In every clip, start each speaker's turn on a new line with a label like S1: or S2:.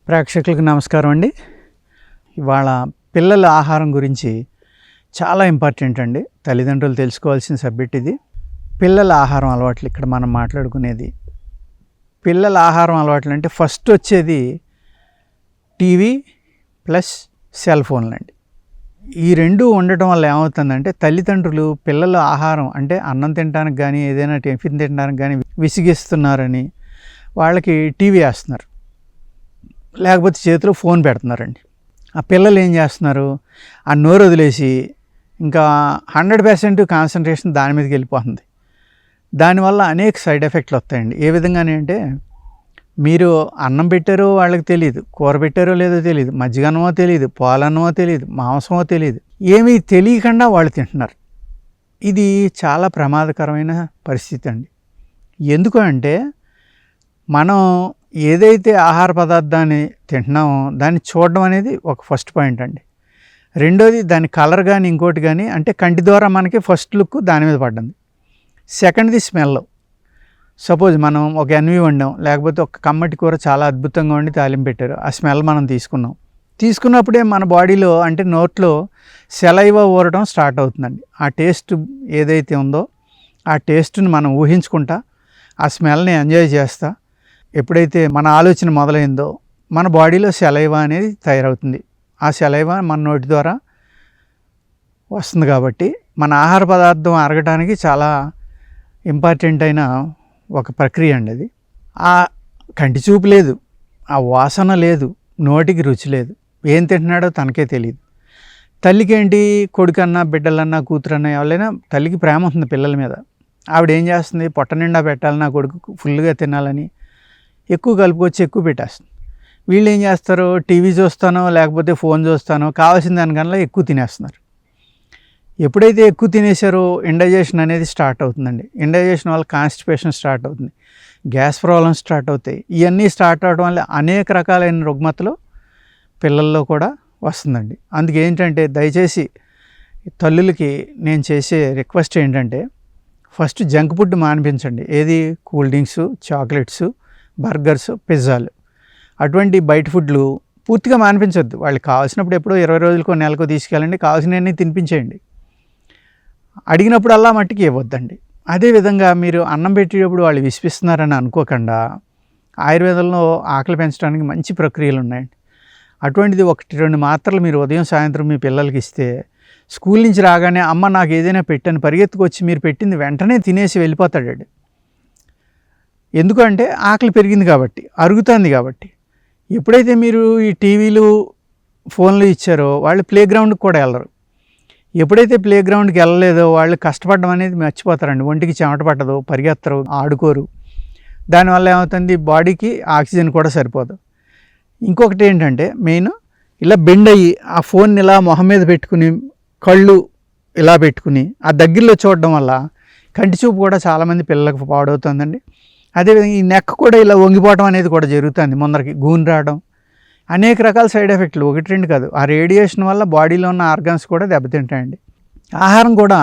S1: ప్రేక్షకులకు నమస్కారం అండి. ఇవాళ పిల్లల ఆహారం గురించి చాలా ఇంపార్టెంట్ అండి. తల్లిదండ్రులు తెలుసుకోవాల్సిన సబ్జెక్ట్ ఇది. పిల్లల ఆహారం అలవాట్లు ఇక్కడ మనం మాట్లాడుకునేది. పిల్లల ఆహారం అలవాట్లు అంటే ఫస్ట్ వచ్చేది టీవీ ప్లస్ సెల్ ఫోన్లు అండి. ఈ రెండు ఉండటం వల్ల ఏమవుతుందంటే తల్లిదండ్రులు పిల్లల ఆహారం అంటే అన్నం తినడానికి కానీ ఏదైనా టిఫిన్ తినడానికి కానీ విసిగిస్తున్నారని వాళ్ళకి టీవీ వేస్తున్నారు, లేకపోతే చేతిలో ఫోన్ పెడుతున్నారండి. ఆ పిల్లలు ఏం చేస్తున్నారు, ఆ నోరు వదిలేసి ఇంకా 100% కాన్సన్ట్రేషన్ దాని మీదకి వెళ్ళిపోతుంది. దానివల్ల అనేక సైడ్ ఎఫెక్ట్లు వస్తాయండి. ఏ విధంగానే అంటే మీరు అన్నం పెట్టారో వాళ్ళకి తెలియదు, కూర పెట్టారో లేదో తెలియదు, మజ్జిగన్నమో తెలియదు, పాలన్నమో తెలియదు, మాంసమో తెలియదు, ఏమీ తెలియకుండా వాళ్ళు తింటున్నారు. ఇది చాలా ప్రమాదకరమైన పరిస్థితి అండి. ఎందుకు అంటే మనం ఏదైతే ఆహార పదార్థాన్ని తింటున్నామో దాన్ని చూడడం అనేది ఒక ఫస్ట్ పాయింట్ అండి. రెండోది దాని కలర్ కానీ ఇంకోటి కానీ అంటే కంటి ద్వారా మనకి ఫస్ట్ లుక్ దాని మీద పడ్డంది. సెకండ్ది స్మెల్. సపోజ్ మనం ఒక ఎన్వి వండాం, లేకపోతే ఒక కమ్మటి కూర చాలా అద్భుతంగా వండి తాలింపు పెట్టారు, ఆ స్మెల్ మనం తీసుకున్నప్పుడే మన బాడీలో అంటే నోట్లో సెలైవా ఊరడం స్టార్ట్ అవుతుందండి. ఆ టేస్ట్ ఏదైతే ఉందో ఆ టేస్ట్ని మనం ఊహించుకుంటా ఆ స్మెల్ని ఎంజాయ్ చేస్తా ఎప్పుడైతే మన ఆలోచన మొదలైందో మన బాడీలో సెలైవా అనేది తయారవుతుంది. ఆ సెలైవా మన నోటి ద్వారా వస్తుంది. కాబట్టి మన ఆహార పదార్థం అరగటానికి చాలా ఇంపార్టెంట్ అయిన ఒక ప్రక్రియ అండి అది. ఆ కంటి చూపు లేదు, ఆ వాసన లేదు, నోటికి రుచి లేదు, ఏం తింటున్నాడో తనకే తెలియదు. తల్లికి ఏంటి, కొడుకన్నా బిడ్డలన్నా కూతురన్నా ఎవరైనా తల్లికి ప్రేమ ఉంటుంది పిల్లల మీద. ఆవిడ ఏం చేస్తుంది, పొట్ట నిండా పెట్టాలని, నా కొడుకు ఫుల్గా తినాలని ఎక్కువ కలుపుకొచ్చి ఎక్కువ పెట్టేస్తుంది. వీళ్ళు ఏం చేస్తారు, టీవీ చూస్తానో లేకపోతే ఫోన్ చూస్తానో కావాల్సిన దానికన్నా ఎక్కువ తినేస్తున్నారు. ఎప్పుడైతే ఎక్కువ తినేసారో ఇండైజెషన్ అనేది స్టార్ట్ అవుతుందండి. ఇండైజెషన్ వల్ల కాన్స్టిపేషన్ స్టార్ట్ అవుతుంది, గ్యాస్ ప్రాబ్లమ్స్ స్టార్ట్ అవుతాయి. ఇవన్నీ స్టార్ట్ అవడం వల్ల అనేక రకాలైన రుగ్మతలు పిల్లల్లో కూడా వస్తుందండి. అందుకే ఏంటంటే దయచేసి తల్లులకి నేను చేసే రిక్వెస్ట్ ఏంటంటే ఫస్ట్ జంక్ ఫుడ్ మానిపించండి. ఏది, కూల్ డ్రింక్స్, చాక్లెట్స్, బర్గర్స్, పిజ్జాలు, అటువంటి బయట ఫుడ్లు పూర్తిగా మానిపించొద్దు. వాళ్ళకి కావాల్సినప్పుడు ఎప్పుడో 20 రోజులకో నెలకో తీసుకెళ్ళండి, కావాల్సినవన్నీ తినిపించేయండి. అడిగినప్పుడల్లా మట్టికి ఇవ్వద్దండి. అదేవిధంగా మీరు అన్నం పెట్టేటప్పుడు వాళ్ళు విసిపిస్తున్నారని అనుకోకుండా ఆయుర్వేదంలో ఆకలి పెంచడానికి మంచి ప్రక్రియలు ఉన్నాయండి. అటువంటిది 1-2 మాత్రలు మీరు ఉదయం సాయంత్రం మీ పిల్లలకి ఇస్తే స్కూల్ నుంచి రాగానే అమ్మ నాకు ఏదైనా పెట్టని పరిగెత్తుకొచ్చి మీరు పెట్టింది వెంటనే తినేసి వెళ్ళిపోతాడు. ఎందుకంటే ఆకలి పెరిగింది కాబట్టి, అరుగుతుంది కాబట్టి. ఎప్పుడైతే మీరు ఈ టీవీలు ఫోన్లు ఇచ్చారో వాళ్ళు ప్లే గ్రౌండ్కి కూడా వెళ్ళరు. ఎప్పుడైతే ప్లే గ్రౌండ్కి వెళ్ళలేదో వాళ్ళు కష్టపడడం అనేది మర్చిపోతారండి. ఒంటికి చెమట పట్టదు, పరిగెత్తరు, ఆడుకోరు. దానివల్ల ఏమవుతుంది, బాడీకి ఆక్సిజన్ కూడా సరిపోదు. ఇంకొకటి ఏంటంటే మెయిన్ ఇలా బెండ్ అయ్యి ఆ ఫోన్ని ఇలా మొహం మీద పెట్టుకుని కళ్ళు ఇలా పెట్టుకుని ఆ దగ్గరలో చూడడం వల్ల కంటి చూపు కూడా చాలామంది పిల్లలకు పాడవుతుందండి. అదేవిధంగా ఈ నెక్ కూడా ఇలా వంగిపోవడం అనేది కూడా జరుగుతుంది, ముందరికి గూని రావడం, అనేక రకాల సైడ్ ఎఫెక్ట్లు, 1-2 కాదు. ఆ రేడియేషన్ వల్ల బాడీలో ఉన్న ఆర్గాన్స్ కూడా దెబ్బతింటాయండి. ఆహారం కూడా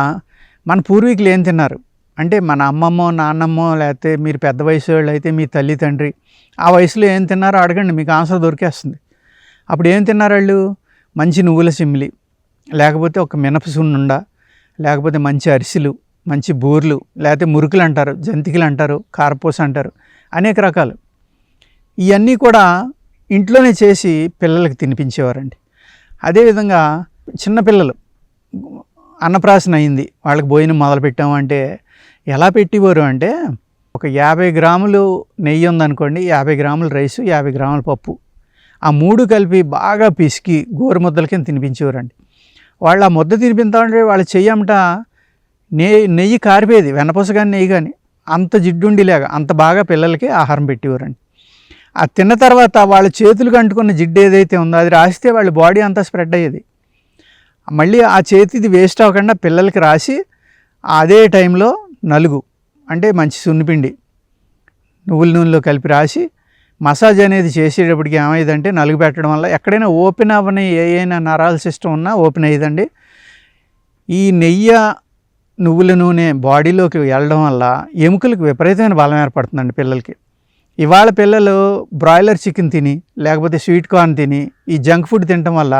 S1: మన పూర్వీకులు ఏం తిన్నారు అంటే మన అమ్మమ్మో నాన్నమ్మో లేకపోతే మీరు పెద్ద వయసు వాళ్ళు అయితే మీ తల్లి తండ్రి ఆ వయసులో ఏం తిన్నారో అడగండి, మీకు ఆన్సర్ దొరికేస్తుంది. అప్పుడు ఏం తిన్నారు వాళ్ళు, మంచి నువ్వుల సిమ్మిలి, లేకపోతే ఒక మినపసున్నుండ, లేకపోతే మంచి అరిసెలు, మంచి బూర్లు, లేకపోతే మురుకులు అంటారు, జంతికలు అంటారు, కారపూస అంటారు, అనేక రకాలు. ఇవన్నీ కూడా ఇంట్లోనే చేసి పిల్లలకి తినిపించేవారండి. అదేవిధంగా చిన్నపిల్లలు అన్నప్రాసన అయింది, వాళ్ళకి భోజనం మొదలుపెట్టాము అంటే ఎలా పెట్టేవారు అంటే ఒక 50 గ్రాములు నెయ్యి ఉందనుకోండి, 50 గ్రాములు రైసు, 50 గ్రాముల పప్పు, ఆ 3 కలిపి బాగా పిసికి గోరు ముద్దల కింద తినిపించేవారండి. వాళ్ళు ఆ ముద్ద తినిపిస్తామంటే వాళ్ళ చెయ్యమట నెయ్యి కారిపోయేది, వెన్నపూస కానీ నెయ్యి కానీ, అంత జిడ్డుండిలాగా అంత బాగా పిల్లలకి ఆహారం పెట్టేవారండి. ఆ తిన్న తర్వాత వాళ్ళ చేతులకు అంటుకున్న జిడ్డు ఏదైతే ఉందో అది రాస్తే వాళ్ళ బాడీ అంతా స్ప్రెడ్ అయ్యేది. మళ్ళీ ఆ చేతిది వేస్ట్ అవ్వకుండా పిల్లలకి రాసి అదే టైంలో నలుగు అంటే మంచి సున్నిపిండి నువ్వుల నూనెలో కలిపి రాసి మసాజ్ అనేది చేసేటప్పటికి ఏమైందంటే నలుగు పెట్టడం వల్ల ఎక్కడైనా ఓపెన్ అవ్వని ఏదైనా నరాల సిస్టమ్ ఉన్నా ఓపెన్ అయ్యేదండి. ఈ నెయ్యి నువ్వుల నూనె బాడీలోకి వెళ్ళడం వల్ల ఎముకలకు విపరీతమైన బలం ఏర్పడుతుందండి పిల్లలకి. ఇవాళ పిల్లలు బ్రాయిలర్ చికెన్ తిని లేకపోతే స్వీట్ కార్న్ తిని ఈ జంక్ ఫుడ్ తినటం వల్ల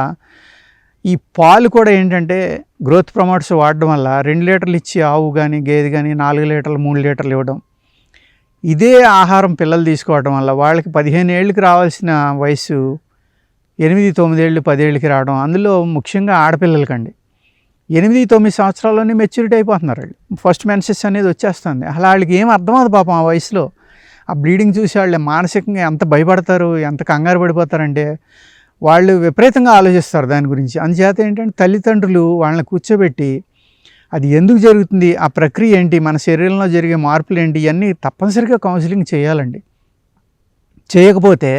S1: ఈ పాలు కూడా ఏంటంటే గ్రోత్ ప్రమోటర్స్ వాడడం వల్ల 2 లీటర్లు ఇచ్చి ఆవు కానీ గేదె కానీ 4 లీటర్లు 3 లీటర్లు ఇవ్వడం. ఇదే ఆహారం పిల్లలు తీసుకోవడం వల్ల వాళ్ళకి 15 ఏళ్ళకి రావాల్సిన వయసు 8, 9 ఏళ్ళు 10 ఏళ్ళకి రావడం. అందులో ముఖ్యంగా ఆడపిల్లలకండి 8, 9 సంవత్సరాల్లోనే మెచ్యూరిటీ అయిపోతున్నారు వాళ్ళు. ఫస్ట్ మెన్సెస్ అనేది వచ్చేస్తుంది. అలా వాళ్ళకి ఏం అర్థం అవ్వదు పాపం ఆ వయసులో. ఆ బ్లీడింగ్ చూసి వాళ్ళు మానసికంగా ఎంత భయపడతారు, ఎంత కంగారు పడిపోతారంటే వాళ్ళు విపరీతంగా ఆలోచిస్తారు దాని గురించి. అందుచేత ఏంటంటే తల్లిదండ్రులు వాళ్ళని కూర్చోబెట్టి అది ఎందుకు జరుగుతుంది, ఆ ప్రక్రియ ఏంటి, మన శరీరంలో జరిగే మార్పులు ఏంటి, ఇవన్నీ తప్పనిసరిగా కౌన్సిలింగ్ చేయాలండి. చేయకపోతే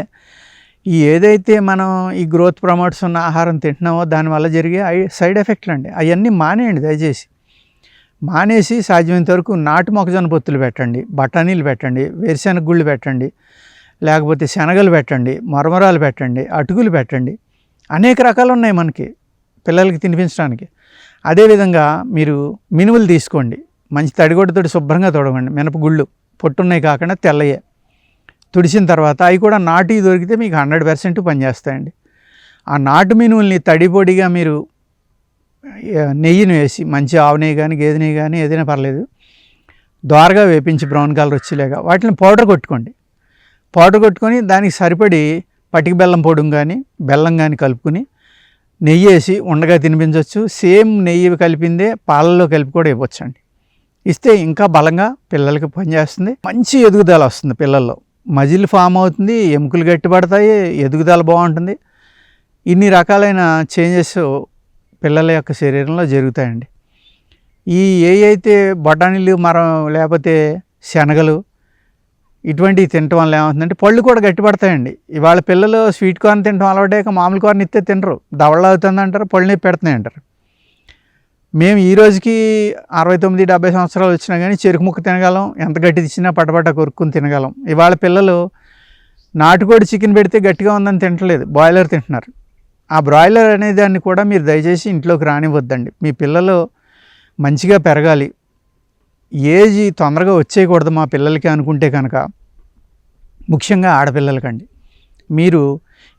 S1: ఈ ఏదైతే మనం ఈ గ్రోత్ ప్రమోటర్స్ ఉన్న ఆహారం తింటున్నామో దానివల్ల జరిగే సైడ్ ఎఫెక్ట్లు అండి, అవన్నీ మానేయండి దయచేసి. మానేసి సాధ్యమైనంత వరకు నాటు మొక్కజొన్న పొత్తులు పెట్టండి, బఠానీలు పెట్టండి, వేరుశెనగ గుళ్ళు పెట్టండి, లేకపోతే శనగలు పెట్టండి, మరమరాలు పెట్టండి, అటుకులు పెట్టండి. అనేక రకాలు ఉన్నాయి మనకి పిల్లలకి తినిపించడానికి. అదేవిధంగా మీరు మినుములు తీసుకోండి, మంచి తడిగొడ్డతోటి శుభ్రంగా తొడగండి. మినపగుళ్ళు పొట్టున్నాయి కాకుండా తెల్లయే తుడిసిన తర్వాత అవి కూడా నాటు దొరికితే మీకు 100% పనిచేస్తాయండి. ఆ నాటు మినుముల్ని తడి పొడిగా మీరు నెయ్యిని వేసి, మంచి ఆవు నెయ్యి కానీ గేదె నెయ్యి కానీ ఏదైనా పర్లేదు, దోరగా వేపించి బ్రౌన్ కలర్ వచ్చేలాగా వాటిని పౌడర్ కొట్టుకోండి. పౌడర్ కొట్టుకొని దానికి సరిపడి పటిక బెల్లం పొడుం కానీ బెల్లం కానీ కలుపుకొని నెయ్యి వేసి ఉండగా తినిపించవచ్చు. సేమ్ నెయ్యి కలిపిందే పాలల్లో కలిపి కూడా ఇవ్వచ్చు అండి. ఇస్తే ఇంకా బలంగా పిల్లలకి పనిచేస్తుంది, మంచి ఎదుగుదల వస్తుంది. పిల్లల్లో మజిల్ ఫామ్ అవుతుంది, ఎముకలు గట్టిపడతాయి, ఎదుగుదల బాగుంటుంది. ఇన్ని రకాలైన చేంజెస్ పిల్లల యొక్క శరీరంలో జరుగుతాయండి. ఈ అయితే బఠానీలు లేకపోతే శనగలు ఇటువంటివి తినటం వల్ల ఏమవుతుందంటే పళ్ళు కూడా గట్టిపడతాయండి. ఇవాళ పిల్లలు స్వీట్ కార్న్ తినడం అలవాటాక మామూలు కార్న్ ఇస్తే తినరు, దవళ్ళ అవుతుంది అంటారు, పళ్ళు నొప్పి పెడుతున్నాయి అంటారు. మేము ఈ రోజుకి 69, 70 సంవత్సరాలు వచ్చినా కానీ చెరుకు ముక్క తినగలం, ఎంత గట్టి ఇచ్చినా పటపట కొరుక్కుని తినగలం. ఇవాళ పిల్లలు నాటుకోడి చికెన్ పెడితే గట్టిగా ఉందని తింటలేదు, బాయిలర్ తింటున్నారు. ఆ బ్రాయిలర్ అనే దాన్ని కూడా మీరు దయచేసి ఇంట్లోకి రానివ్వద్దండి. మీ పిల్లలు మంచిగా పెరగాలి, ఏజ్ తొందరగా వచ్చేయకూడదు మా పిల్లలకి అనుకుంటే కనుక, ముఖ్యంగా ఆడపిల్లలకండి, మీరు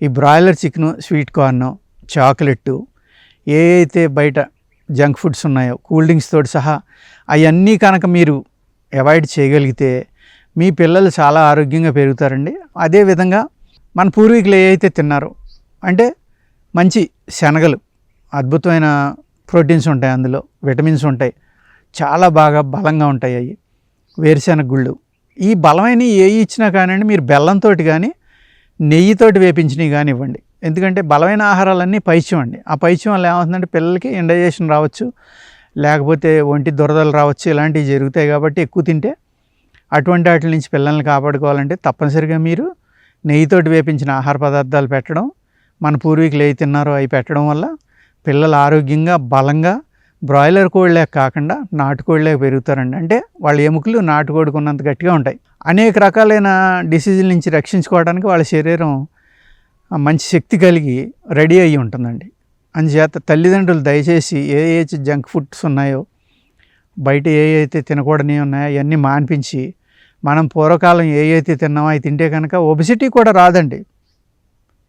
S1: ఈ బ్రాయిలర్ చికెను, స్వీట్ కార్ను, చాక్లెట్టు, ఏ అయితే బయట జంక్ ఫుడ్స్ ఉన్నాయో కూల్ డ్రింక్స్ తోటి సహా అవన్నీ కనుక మీరు అవాయిడ్ చేయగలిగితే మీ పిల్లలు చాలా ఆరోగ్యంగా పెరుగుతారండి. అదేవిధంగా మన పూర్వీకులు ఏ అయితే తిన్నారో అంటే మంచి శనగలు, అద్భుతమైన ప్రోటీన్స్ ఉంటాయి, అందులో విటమిన్స్ ఉంటాయి, చాలా బాగా బలంగా ఉంటాయి అవి. వేరుశెనగ గుళ్ళు, ఈ బలమైన ఏ ఇచ్చినా కానివ్వండి మీరు బెల్లంతో కానీ నెయ్యితోటి వేపించినవి కానీ ఇవ్వండి. ఎందుకంటే బలమైన ఆహారాలన్నీ పైత్యం అండి. ఆ పైత్యం వల్ల ఏమవుతుందంటే పిల్లలకి ఇండైజెషన్ రావచ్చు, లేకపోతే ఒంటి దురదలు రావచ్చు, ఇలాంటివి జరుగుతాయి. కాబట్టి ఎక్కువ తింటే అటువంటి వాటి నుంచి పిల్లల్ని కాపాడుకోవాలంటే తప్పనిసరిగా మీరు నెయ్యితోటి వేపించిన ఆహార పదార్థాలు పెట్టడం, మన పూర్వీకులు ఏవి తిన్నారో అవి పెట్టడం వల్ల పిల్లలు ఆరోగ్యంగా బలంగా బ్రాయిలర్ కోళ్ళేక కాకుండా నాటుకోళ్ళేక పెరుగుతారండి. అంటే వాళ్ళ ఎముకలు నాటుకోడికి ఉన్నంత గట్టిగా ఉంటాయి. అనేక రకాలైన డిసీజుల నుంచి రక్షించుకోవడానికి వాళ్ళ శరీరం మంచి శక్తి కలిగి రెడీ అయ్యి ఉంటుందండి. అందుచేత తల్లిదండ్రులు దయచేసి ఏ జంక్ ఫుడ్స్ ఉన్నాయో, బయట ఏ అయితే తినకూడని ఉన్నాయో అవన్నీ మాన్పించి మనం పూర్వకాలం ఏ అయితే తిన్నామో అవి తింటే కనుక ఒబెసిటీ కూడా రాదండి,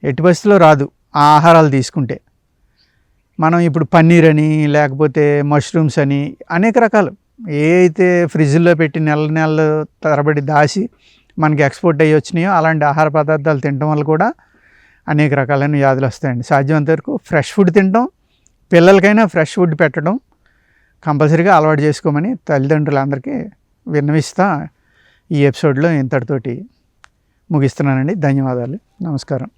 S1: ఎట్టి పరిస్థితిలో రాదు. ఆ ఆహారాలు తీసుకుంటే మనం ఇప్పుడు పన్నీర్ అని లేకపోతే మష్రూమ్స్ అని అనేక రకాలు ఏ అయితే ఫ్రిడ్జ్లో పెట్టి నెల తరబడి దాచి మనకి ఎక్స్పోర్ట్ అయ్యి వచ్చినాయో అలాంటి ఆహార పదార్థాలు తినడం వల్ల కూడా అనేక రకాలైన వ్యాధులు వస్తాయండి. సాధ్యమైనంత వరకు ఫ్రెష్ ఫుడ్ తినడం, పిల్లలకైనా ఫ్రెష్ ఫుడ్ పెట్టడం కంపల్సరీగా అలవాటు చేసుకోమని తల్లిదండ్రులందరికీ విన్నవిస్తా ఈ ఎపిసోడ్లో ఇంతటితోటి ముగిస్తున్నానండి. ధన్యవాదాలు, నమస్కారం.